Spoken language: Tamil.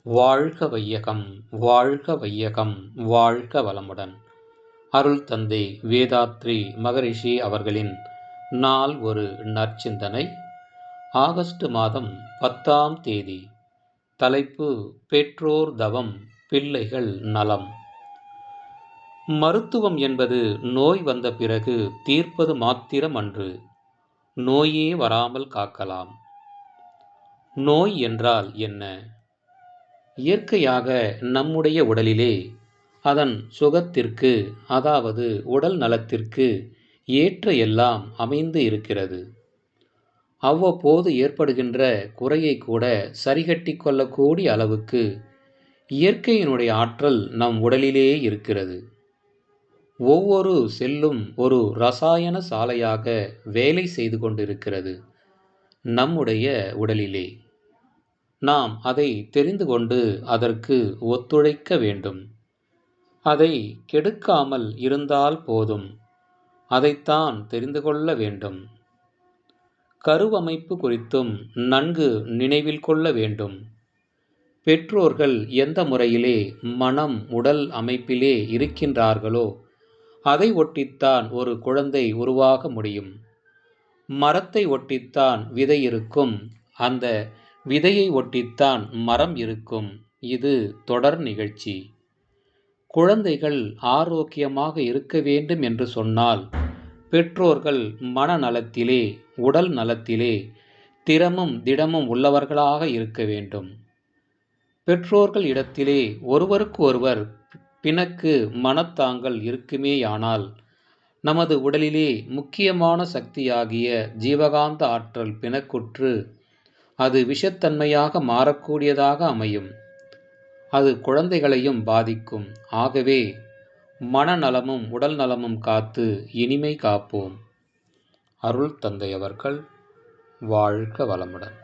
வாழ்க வையகம் வாழ்க வையகம் வாழ்க வளமுடன். அருள் தந்தை வேதாத்ரி மகரிஷி அவர்களின் நாள் ஒரு நற்சிந்தனை. ஆகஸ்ட் மாதம் 10ஆம் தேதி. தலைப்பு: பெற்றோர் தவம், பிள்ளைகள் நலம். மருத்துவம் என்பது நோய் வந்த பிறகு தீர்ப்பது மாத்திரம் அன்று, நோயே வராமல் காக்கலாம். நோய் என்றால் என்ன? இயற்கையாக நம்முடைய உடலிலே அதன் சுகத்திற்கு, அதாவது உடல் நலத்திற்கு ஏற்ற எல்லாம் அமைந்து இருக்கிறது. அவ்வப்போது ஏற்படுகின்ற குறையை கூட சரிகட்டி கொள்ளக்கூடிய அளவுக்கு இயற்கையினுடைய ஆற்றல் நம் உடலிலே இருக்கிறது. ஒவ்வொரு செல்லும் ஒரு இரசாயன சாலையாக வேலை செய்து கொண்டிருக்கிறது நம்முடைய உடலிலே. நாம் அதை தெரிந்து கொண்டு அதற்கு ஒத்துழைக்க வேண்டும். அதை கெடுக்காமல் இருந்தால் போதும். அதைத்தான் தெரிந்து கொள்ள வேண்டும். கருவமைப்பு குறித்தும் நன்கு நினைவில் கொள்ள வேண்டும். பெற்றோர்கள் எந்த முறையிலே மனம் உடல் அமைப்பிலே இருக்கின்றார்களோ அதை ஒட்டித்தான் ஒரு குழந்தை உருவாக முடியும். மரத்தை ஒட்டித்தான் விதை இருக்கும், அந்த விதையை ஒட்டித்தான் மரம் இருக்கும். இது தொடர் நிகழ்ச்சி. குழந்தைகள் ஆரோக்கியமாக இருக்க வேண்டும் என்று சொன்னால் பெற்றோர்கள் மனநலத்திலே, உடல் நலத்திலே திறமும் திடமும் உள்ளவர்களாக இருக்க வேண்டும். பெற்றோர்கள் இடத்திலே ஒருவருக்கு ஒருவர் பிணக்கு மனத்தாங்கல் இருக்குமேயானால் நமது உடலிலே முக்கியமான சக்தியாகிய ஜீவகாந்த ஆற்றல் பிணக்குற்று அது விஷத்தன்மையாக மாறக்கூடியதாக அமையும். அது குழந்தைகளையும் பாதிக்கும். ஆகவே மனநலமும் உடல் நலமும் காத்து இனிமை காப்போம். அருள் தந்தை அவர்கள் வாழ்க வளமுடன்.